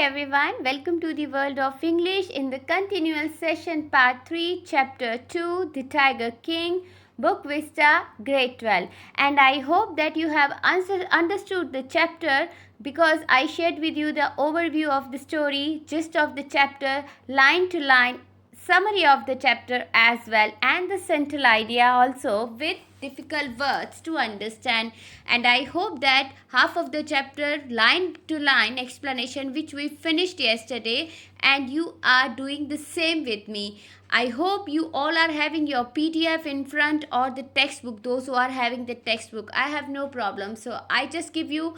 everyone, welcome to the world of English in the continual session part 3, chapter 2, The Tiger King, Book Vista, grade 12. And I hope that you have understood the chapter because I shared with you the overview of the story, gist of the chapter, line to line, summary of the chapter as well, and the central idea also with difficult words to understand. And I hope that half of the chapter line to line explanation which we finished yesterday, and you are doing the same with me. I hope you all are having your PDF in front or the textbook. Those who are having the textbook, I have no problem, so I just give you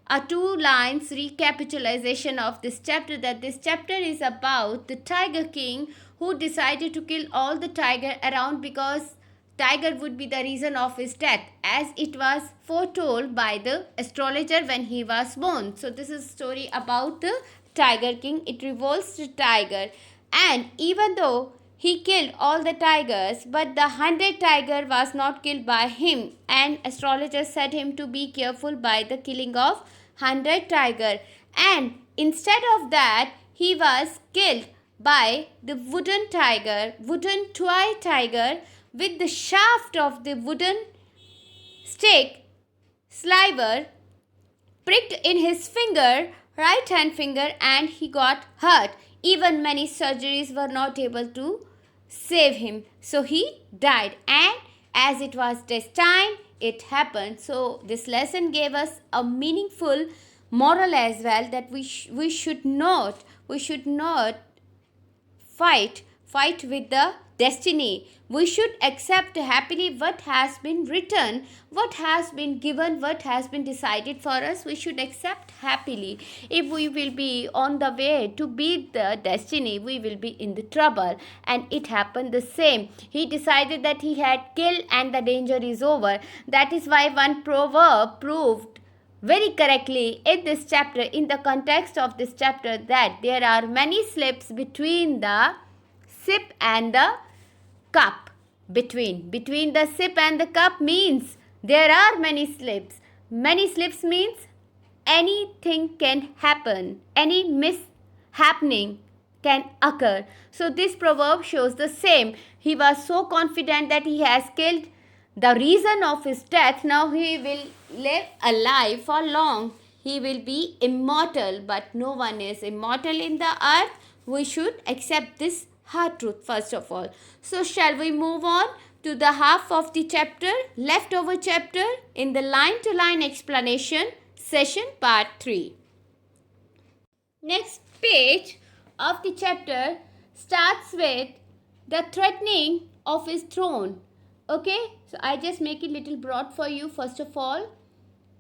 a 2 lines recapitulation of this chapter, that this chapter is about the Tiger King who decided to kill all the tiger around because tiger would be the reason of his death, as it was foretold by the astrologer when he was born. So this is a story about the Tiger King. It revolves the tiger, and even though he killed all the tigers, but the 100th tiger was not killed by him, and astrologer said him to be careful by the killing of 100 tiger, and instead of that he was killed by the wooden toy tiger with the shaft of the wooden stick sliver pricked in his right hand finger, and he got hurt. Even many surgeries were not able to save him, so he died, and as it was destined, it happened. So this lesson gave us a meaningful moral as well, that we should not fight with the destiny. We should accept happily what has been written, what has been given, what has been decided for us. We should accept happily. If we will be on the way to beat the destiny, we will be in the trouble. And it happened the same. He decided that he had killed and the danger is over. That is why one proverb proved very correctly in this chapter, in the context of this chapter, that there are many slips between the sip and the cup. Between the sip and the cup means there are many slips. Many slips means anything can happen, any mishappening can occur. So this proverb shows the same. He was so confident that he has killed the reason of his death. Now he will live alive for long. He will be immortal, but no one is immortal in the earth. We should accept this hard truth first of all. So shall we move on to the half of the chapter, leftover chapter, in the line to line explanation session part 3. Next page of the chapter starts with the threatening of his throne. Okay, so I just make it little broad for you. First of all,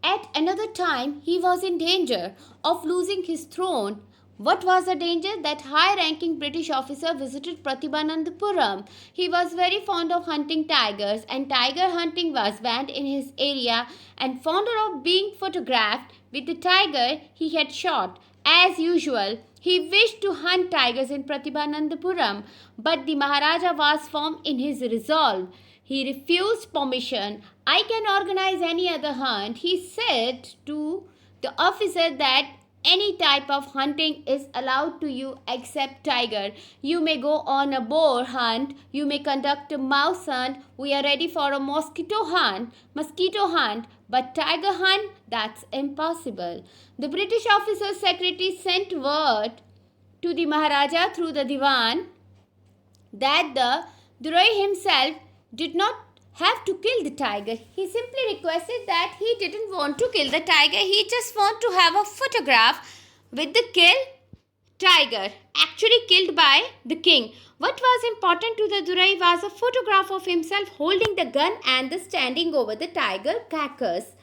at another time he was in danger of losing his throne. What was the danger? That high-ranking British officer visited Pratibhananthapuram. He was very fond of hunting tigers, and tiger hunting was banned in his area, and fonder of being photographed with the tiger he had shot. As usual, he wished to hunt tigers in Pratibhananthapuram, but the Maharaja was firm in his resolve. He refused permission. I can organize any other hunt. He said to the officer that any type of hunting is allowed to you except tiger. You may go on a boar hunt, you may conduct a mouse hunt, we are ready for a mosquito hunt, but tiger hunt, that's impossible. The British officer's secretary sent word to the Maharaja through the Diwan that the Durai himself did not have to kill the tiger. He simply requested that he didn't want to kill the tiger. He just want to have a photograph with the killed tiger, actually killed by the king. What was important to the Durai was a photograph of himself holding the gun and the standing over the tiger carcass,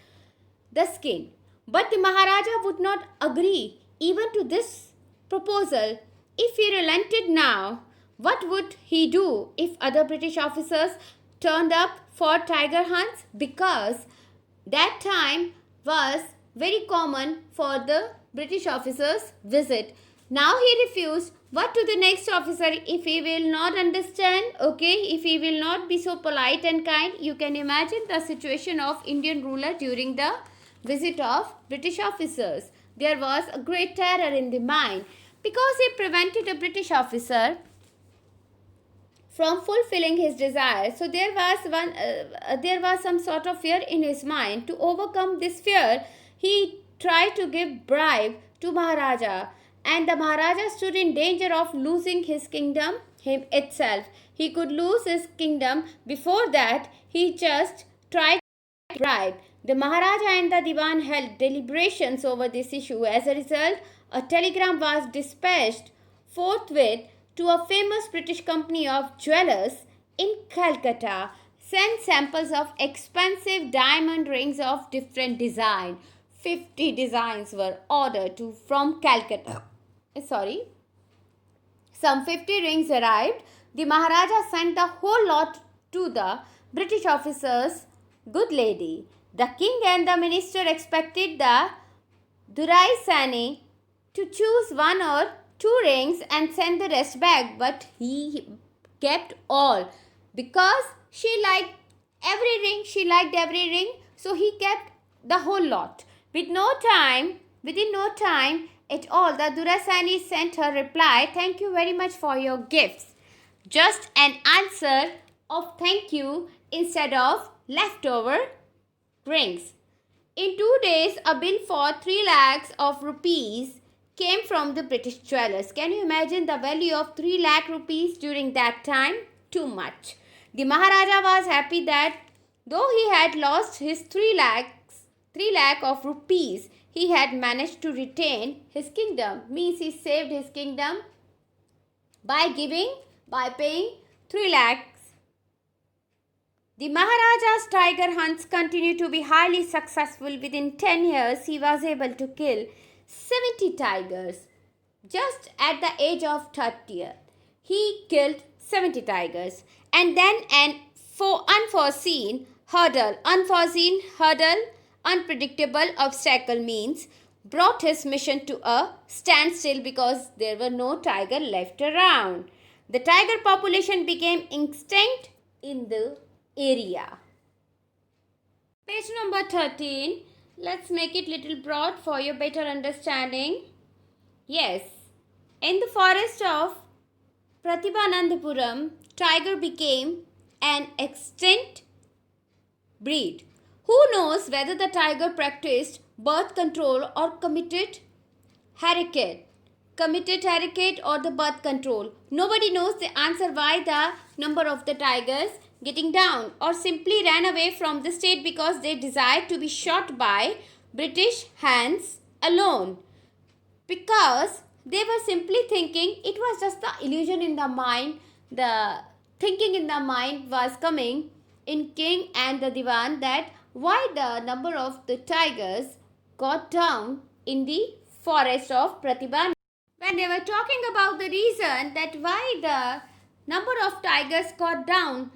the skin. But the Maharaja would not agree even to this proposal. If he relented now, what would he do if other British officers turned up for tiger hunts? Because that time was very common for the British officers' visit. Now he refused. What to the next officer if he will not understand? Okay, if he will not be so polite and kind? You can imagine the situation of Indian ruler during the visit of British officers. there was a great terror in the mind because he prevented a British officer from fulfilling his desire. So there was some sort of fear in his mind. To overcome this fear, he tried to give bribe to Maharaja, and the Maharaja stood in danger of losing his kingdom him itself. He could lose his kingdom. Before that, he just tried to bribe. The Maharaja and the Diwan held deliberations over this issue. As a result, a telegram was dispatched forthwith to a famous British company of jewelers in Calcutta. Sent samples of expensive diamond rings of different design. 50 designs were ordered from Calcutta. Some 50 rings arrived. The Maharaja sent the whole lot to the British officer's good lady. The king and the minister expected the Durai Sani to choose one or two rings and send the rest back, but he kept all because she liked every ring, so he kept the whole lot. Within no time at all, the Durasani sent her reply, "Thank you very much for your gifts." Just an answer of thank you instead of leftover rings. In 2 days, a bill for 3 lakhs of rupees came from the British jewelers. Can you imagine the value of 3 lakh rupees during that time? Too much. The Maharaja was happy that though he had lost his 3 lakh of rupees, he had managed to retain his kingdom. Means he saved his kingdom by paying 3 lakhs. The Maharaja's tiger hunts continued to be highly successful. Within 10 years, he was able to kill 70 tigers. Just at the age of 30, he killed 70 tigers. And then an unforeseen hurdle, unpredictable obstacle means brought his mission to a standstill because there were no tiger left around. The tiger population became extinct in the area. Page number 13. Let's make it little broad for your better understanding. Yes, in the forest of Pratibhanandapuram, tiger became an extinct breed. Who knows whether the tiger practiced birth control or committed haricide or the birth control? Nobody knows the answer why the number of the tigers getting down, or simply ran away from the state because they desired to be shot by British hands alone. Because they were simply thinking, it was just the illusion in the mind, the thinking in the mind was coming in king and the divan that why the number of the tigers got down in the forest of Pratibhan. When they were talking about the reason that why the number of tigers got down,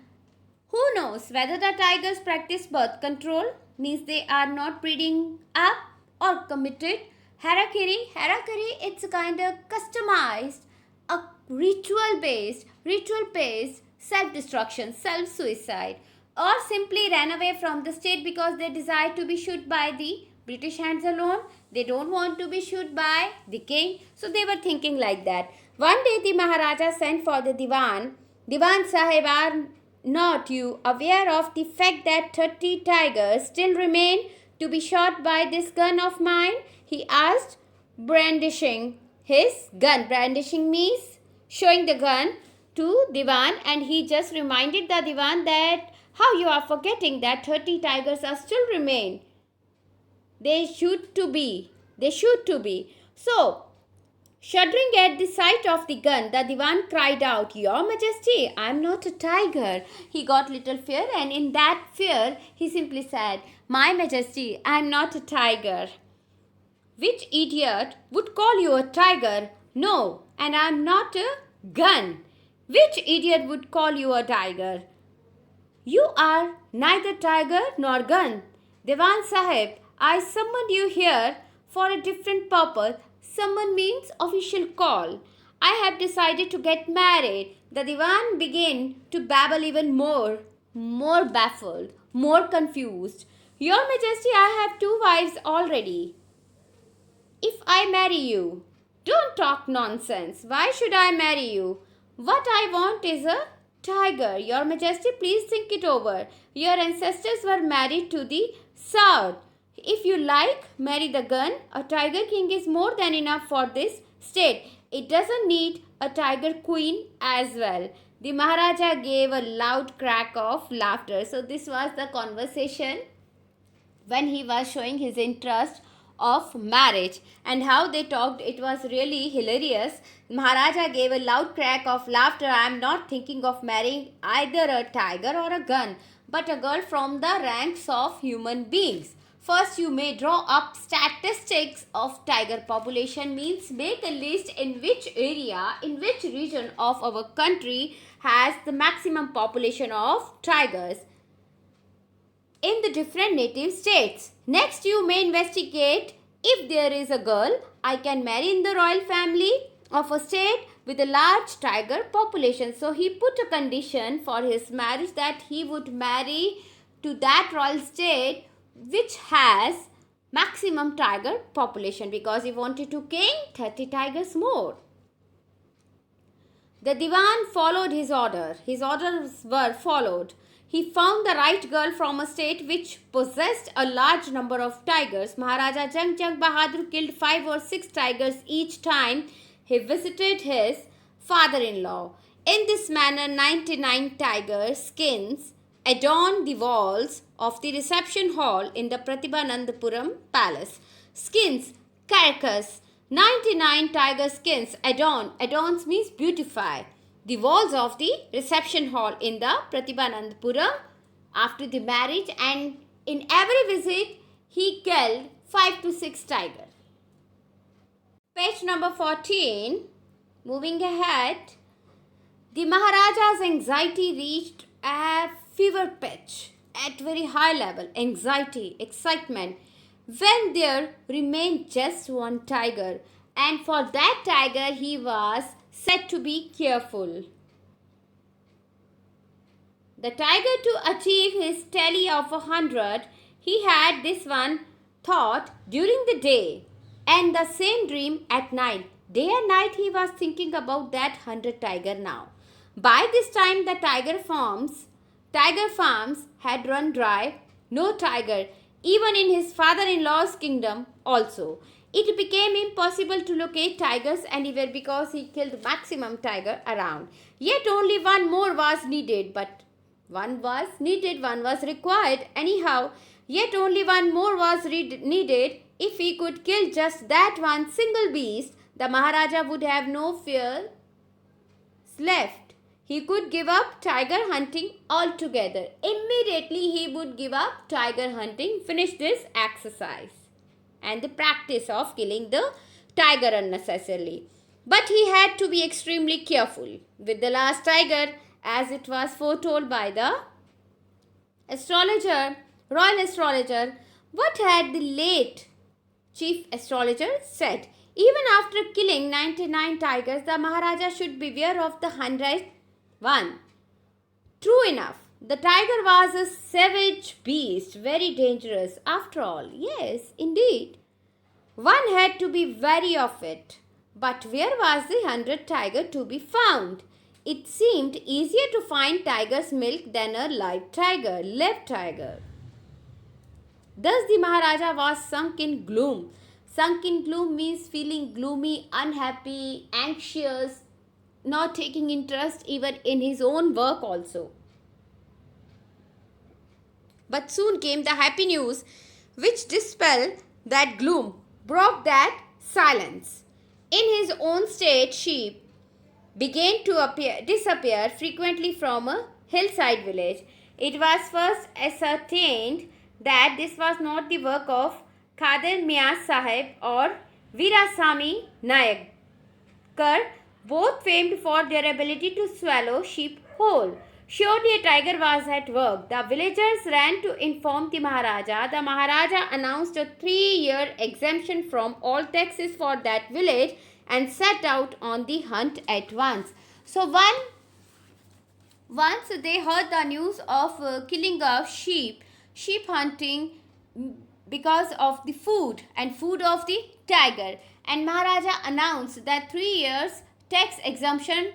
who knows whether the tigers practice birth control, means they are not breeding up, or committed harakiri. Harakiri, it's a kind of customized, a ritual based self-destruction, self-suicide, or simply ran away from the state because they desire to be shot by the British hands alone. They don't want to be shot by the king. So they were thinking like that. One day the Maharaja sent for the Diwan. Diwan Sahib, are not you aware of the fact that 30 tigers still remain to be shot by this gun of mine? He asked, brandishing his gun. Brandishing means showing the gun to Diwan, and he just reminded the Diwan that how you are forgetting that 30 tigers are still remain. They should to be. So, shuddering at the sight of the gun, the Diwan cried out, "Your Majesty, I am not a tiger." He got little fear, and in that fear, he simply said, "My Majesty, I am not a tiger." "Which idiot would call you a tiger?" "No, and I am not a gun." "Which idiot would call you a tiger?" "You are neither tiger nor gun." "Diwan Sahib, I summoned you here for a different purpose." Summon means official call. "I have decided to get married." The Diwan began to babble even more baffled, more confused. "Your Majesty, I have 2 wives already." if I marry you? Don't talk nonsense. Why should I marry you? What I want is a tiger. Your Majesty, please think it over. Your ancestors were married to the south. If you like, marry the gun. A tiger king is more than enough for this state. It doesn't need a tiger queen as well. The Maharaja gave a loud crack of laughter. So this was the conversation when he was showing his interest of marriage, and how they talked, it was really hilarious. Maharaja gave a loud crack of laughter. I am not thinking of marrying either a tiger or a gun, but a girl from the ranks of human beings. First, you may draw up statistics of tiger population, means make a list in which area, in which region of our country has the maximum population of tigers in the different native states. Next, you may investigate if there is a girl I can marry in the royal family of a state with a large tiger population. So he put a condition for his marriage that he would marry to that royal state which has maximum tiger population, because he wanted to king 30 tigers more. The Diwan followed his order. His orders were followed. He found the right girl from a state which possessed a large number of tigers. Maharaja Jang Jang Bahadur killed 5 or 6 tigers each time he visited his father-in-law. In this manner, 99 tiger skins adorned the walls of the reception hall in the Pratibhanandapuram palace. Skins, carcass, 99 tiger skins adorns means beautify the walls of the reception hall in the Pratibhanandapuram after the marriage, and in every visit he killed 5 to 6 tigers. Page number 14. Moving ahead, the Maharaja's anxiety reached a fever pitch at very high level. Anxiety, excitement, when there remained just one tiger, and for that tiger he was said to be careful. The tiger, to achieve his tally of 100, he had this one thought during the day and the same dream at night. Day and night he was thinking about that 100 tiger now. By this time the tiger farms had run dry. No tiger, even in his father-in-law's kingdom also. It became impossible to locate tigers anywhere because he killed maximum tiger around. Yet only one more was needed, but one was required anyhow. Yet only one more was needed. If he could kill just that one single beast, the Maharaja would have no fear left. He could give up tiger hunting altogether. Immediately he would give up tiger hunting, finish this exercise and the practice of killing the tiger unnecessarily. But he had to be extremely careful with the last tiger, as it was foretold by the royal astrologer. What had the late chief astrologer said? Even after killing 99 tigers, the Maharaja should beware of the 100th one. True enough, the tiger was a savage beast, very dangerous after all. Yes, indeed. One had to be wary of it. But where was the 100th tiger to be found? It seemed easier to find tiger's milk than a live tiger. Thus the Maharaja was sunk in gloom. Sunk in gloom means feeling gloomy, unhappy, anxious, not taking interest even in his own work also. But soon came the happy news which dispelled that gloom, broke that silence. In his own state, sheep began to disappear frequently from a hillside village. It was first ascertained that this was not the work of Khader Mia Sahib or Veerasamy Nayakar, both famed for their ability to swallow sheep whole. Surely a tiger was at work. The villagers ran to inform the Maharaja. The Maharaja announced a 3-year exemption from all taxes for that village and set out on the hunt at once. So once they heard the news of killing of sheep hunting because of the food of the tiger, and Maharaja announced that 3 years tax exemption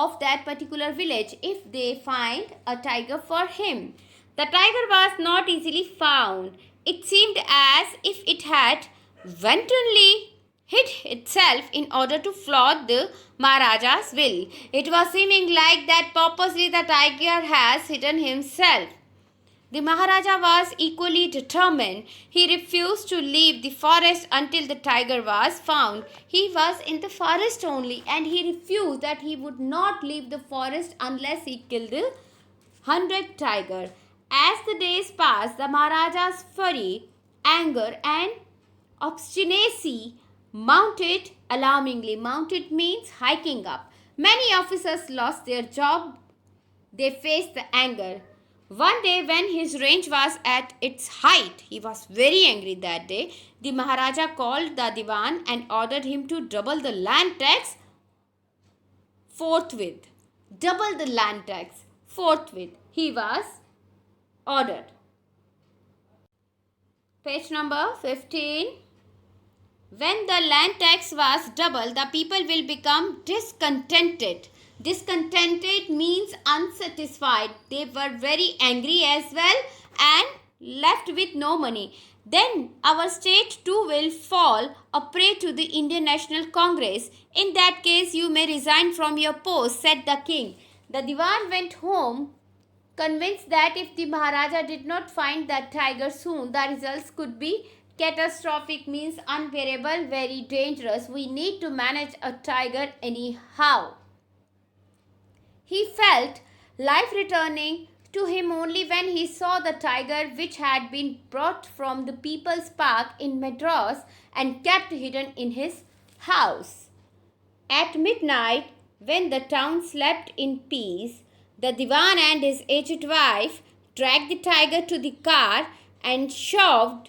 of that particular village if they find a tiger for him. The tiger was not easily found. It seemed as if it had wantonly hid itself in order to flout the Maharaja's will. It was seeming like that purposely the tiger has hidden himself. The Maharaja was equally determined. He refused to leave the forest until the tiger was found. He was in the forest only, and he refused that he would not leave the forest unless he killed the 100 tiger. As the days passed, the Maharaja's fury, anger, and obstinacy mounted alarmingly. Mounted means hiking up. Many officers lost their job. They faced the anger. One day, when his rage was at its height, he was very angry that day. The Maharaja called the Diwan and ordered him to double the land tax forthwith. Double the land tax forthwith. He was ordered. Page number 15. When the land tax was doubled, the people will become discontented. Discontented means unsatisfied. They were very angry as well and left with no money. Then our state too will fall a prey to the Indian National Congress. In that case, you may resign from your post, said the king. The Diwan went home, convinced that if the Maharaja did not find that tiger soon, the results could be catastrophic, means unbearable, very dangerous. We need to manage a tiger anyhow. He felt life returning to him only when he saw the tiger which had been brought from the People's Park in Madras and kept hidden in his house. At midnight, when the town slept in peace, the Diwan and his aged wife dragged the tiger to the car and shoved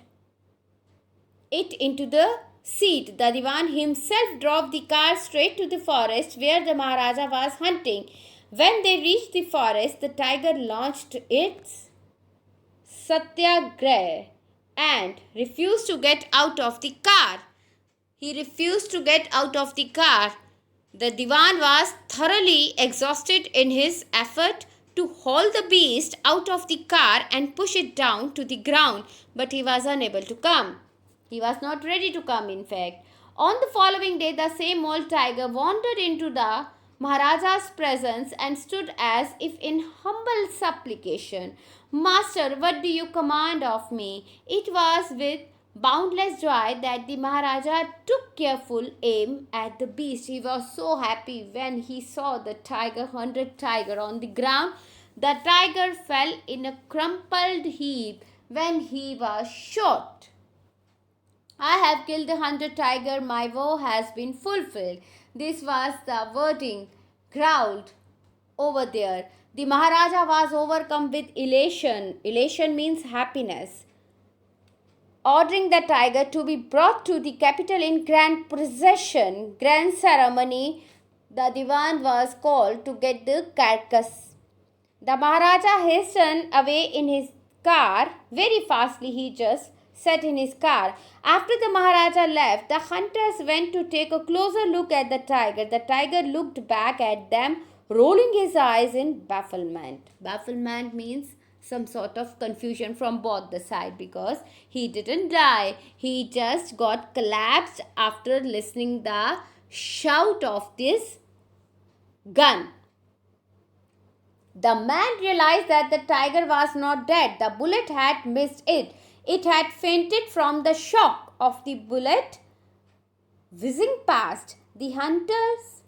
it into the seat. The Diwan himself drove the car straight to the forest where the Maharaja was hunting. When they reached the forest, the tiger launched its satyagraha and refused to get out of the car. He refused to get out of the car. The Diwan was thoroughly exhausted in his effort to haul the beast out of the car and push it down to the ground, but he was unable to come. He was not ready to come, in fact. On the following day, the same old tiger wandered into the Maharaja's presence and stood as if in humble supplication. Master, what do you command of me? It was with boundless joy that the Maharaja took careful aim at the beast. He was so happy when he saw the 100 tiger on the ground. The tiger fell in a crumpled heap when he was shot. I have killed 100 tiger, my vow has been fulfilled. This was the wording growled over there. The Maharaja was overcome with elation. Elation means happiness. Ordering the tiger to be brought to the capital in grand procession, grand ceremony, the Diwan was called to get the carcass. The Maharaja hastened away in his car. Very fastly he just sat in his car. After the Maharaja left, the hunters went to take a closer look at the tiger. The tiger looked back at them, rolling his eyes in bafflement. Bafflement means some sort of confusion from both the side, because he didn't die. He just got collapsed after listening the shout of this gun. The man realized that the tiger was not dead. The bullet had missed it. It had fainted from the shock of the bullet whizzing past. The hunters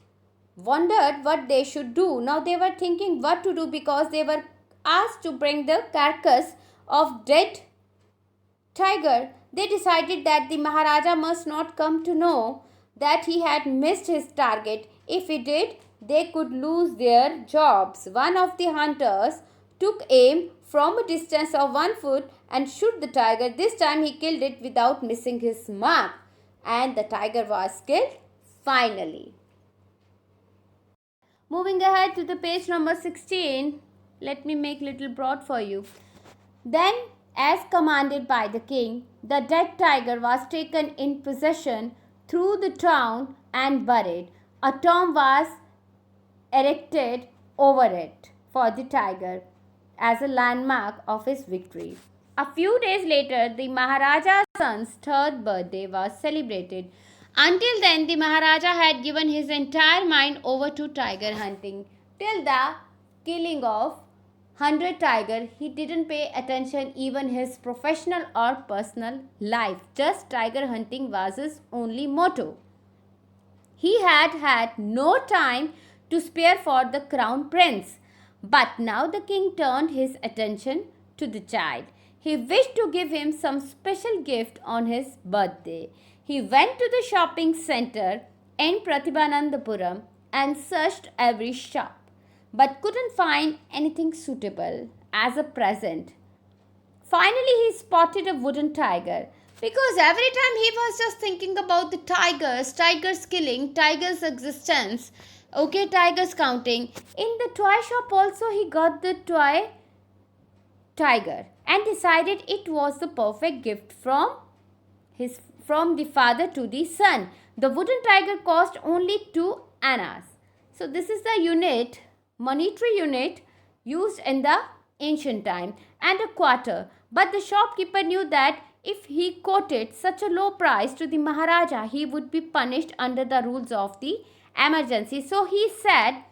wondered what they should do. Now they were thinking what to do, because they were asked to bring the carcass of dead tiger. They decided that the Maharaja must not come to know that he had missed his target. If he did, they could lose their jobs. One of the hunters took aim from a distance of 1 foot and shot the tiger. This time he killed it without missing his mark, and the tiger was killed finally. Moving ahead to the page number 16, let me make little broad for you. Then As commanded by the king, the dead tiger was taken in possession through the town and buried. A tomb was erected over it for the tiger as a landmark of his victory. A few days later, the Maharaja's son's third birthday was celebrated. Until then, the Maharaja had given his entire mind over to tiger hunting. Till the killing of 100 tiger, he didn't pay attention even his professional or personal life. Just tiger hunting was his only motto. He had no time to spare for the crown prince. But now the king turned his attention to the child. He wished to give him some special gift on his birthday. He went to the shopping center in Pratibhanandapuram and searched every shop, but couldn't find anything suitable as a present. Finally, he spotted a wooden tiger, because every time he was just thinking about the tigers killing, tigers existence, okay, tigers counting. In the toy shop also he got the toy tiger and decided it was the perfect gift from the father to the son. The wooden tiger cost only 2 annas. So this is the unit, monetary unit used in the ancient time, and a quarter. But the shopkeeper knew that if he quoted such a low price to the Maharaja, he would be punished under the rules of the emergency. So he said,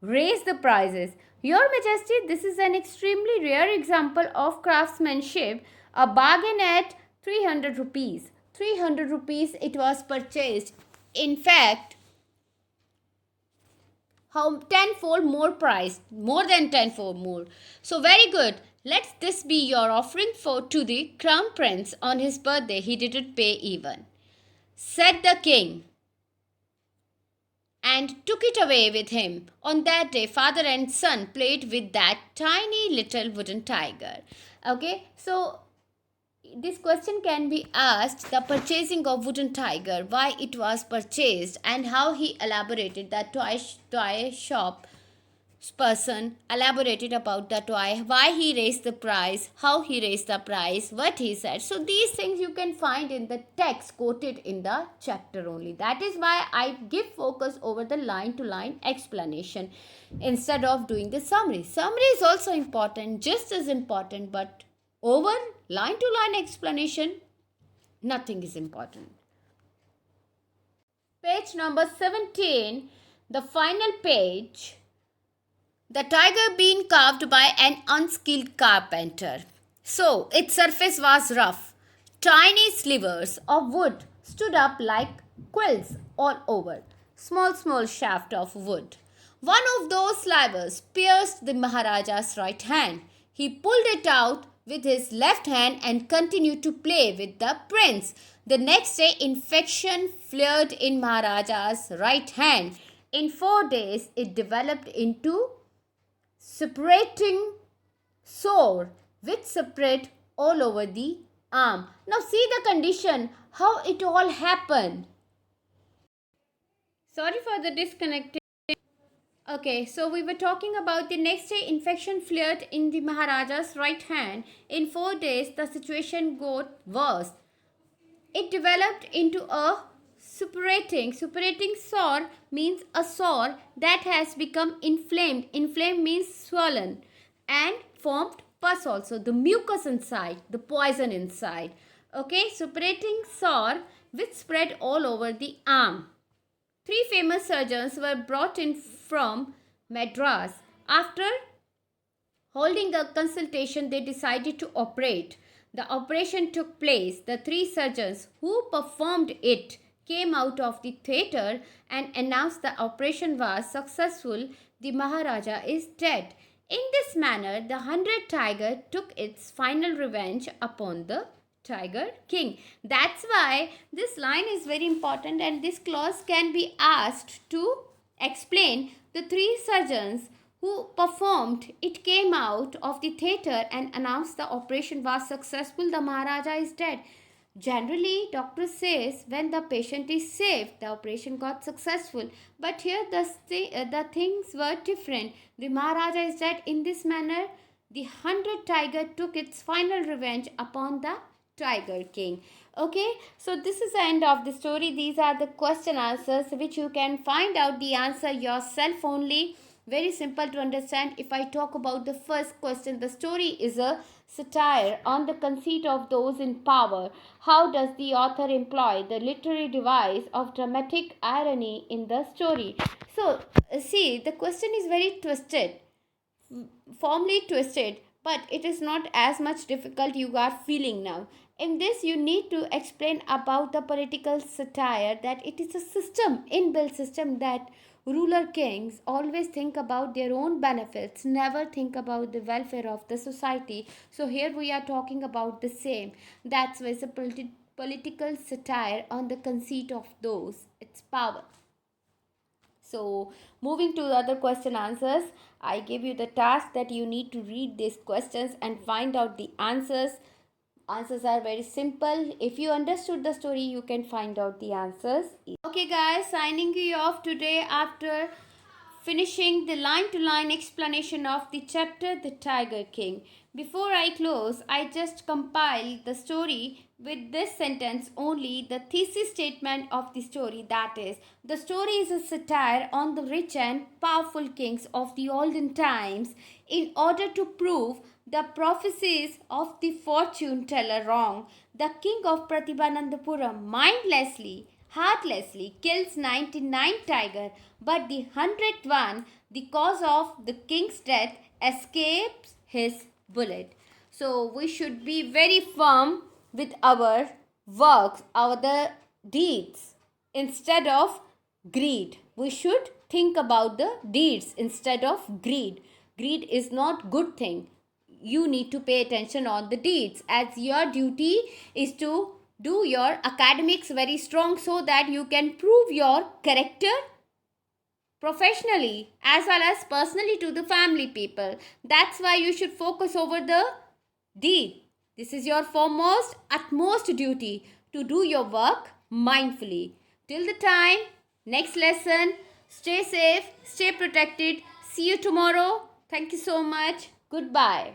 "Raise the prices." Your Majesty, this is an extremely rare example of craftsmanship. A bargain at 300 rupees. 300 rupees it was purchased. In fact, how tenfold more price, more than tenfold more. So very good. Let this be your offering to the crown prince on his birthday. He didn't pay even, said the king, and took it away with him. On that day, father and son played with that tiny little wooden tiger. Okay, so this question can be asked: the purchasing of wooden tiger, why it was purchased, and how he elaborated. That toy shop person elaborated about the toy, why he raised the price, how he raised the price, what he said. So these things you can find in the text quoted in the chapter only. That is why I give focus over the line to line explanation instead of doing the summary. Summary is also important, just as important, but over line to line explanation, nothing is important. Page number 17, the final page. The tiger being carved by an unskilled carpenter. So its surface was rough. Tiny slivers of wood stood up like quills all over. Small shaft of wood. One of those slivers pierced the Maharaja's right hand. He pulled it out with his left hand and continued to play with the prince. The next day, infection flared in Maharaja's right hand. In 4 days, it developed into separating sore which spread all over the arm. Now see the condition, how it all happened. Sorry for the disconnecting. Okay, so we were talking about the next day infection flared in the Maharaja's right hand. In 4 days, the situation got worse. It developed into a suppurating sore means a sore that has become inflamed. Inflamed means swollen, and formed pus also, the mucus inside, the poison inside. Okay, suppurating sore which spread all over the arm. 3 famous surgeons were brought in from Madras. After holding a consultation, they decided to operate. The operation took place. The 3 surgeons who performed it came out of the theatre and announced the operation was successful. The Maharaja is dead. In this manner, the 100 tiger took its final revenge upon the Tiger King. That's why this line is very important, and this clause can be asked to explain the 3 surgeons who performed it came out of the theatre and announced the operation was successful. The Maharaja is dead. Generally, doctor says when the patient is saved, the operation got successful. But here the things were different. The Maharaja is dead. In this manner, the 100 tiger took its final revenge upon the Tiger King. Okay, so this is the end of the story. These are the question answers which you can find out the answer yourself only. Very simple to understand. If I talk about the first question, the story is a satire on the conceit of those in power. How does the author employ the literary device of dramatic irony in the story? So, see, the question is very twisted, formally twisted, but it is not as much difficult you are feeling now. In this, you need to explain about the political satire, that it is a system, inbuilt system, that ruler kings always think about their own benefits, never think about the welfare of the society. So here we are talking about the same. That's why it's a political satire on the conceit of those, its power. So, moving to the other question answers, I give you the task that you need to read these questions and find out the answers. Answers are very simple. If you understood the story, you can find out the answers. Okay, guys, signing you off today after finishing the line to line explanation of the chapter The Tiger King. Before I close, I just compile the story with this sentence only, the thesis statement of the story, that is, the story is a satire on the rich and powerful kings of the olden times in order to prove the prophecies of the fortune teller wrong. The king of Pratibhanandapuram mindlessly, heartlessly kills 99 tiger, but the 100th one, the cause of the king's death, escapes his bullet. So we should be very firm with our works, our deeds, instead of greed. We should think about the deeds instead of greed. Greed is not good thing. You need to pay attention on the deeds, as your duty is to do your academics very strong so that you can prove your character professionally as well as personally to the family people. That's why you should focus over the deed. This is your foremost, utmost duty to do your work mindfully. Till the time, next lesson, stay safe, stay protected. See you tomorrow. Thank you so much. Goodbye.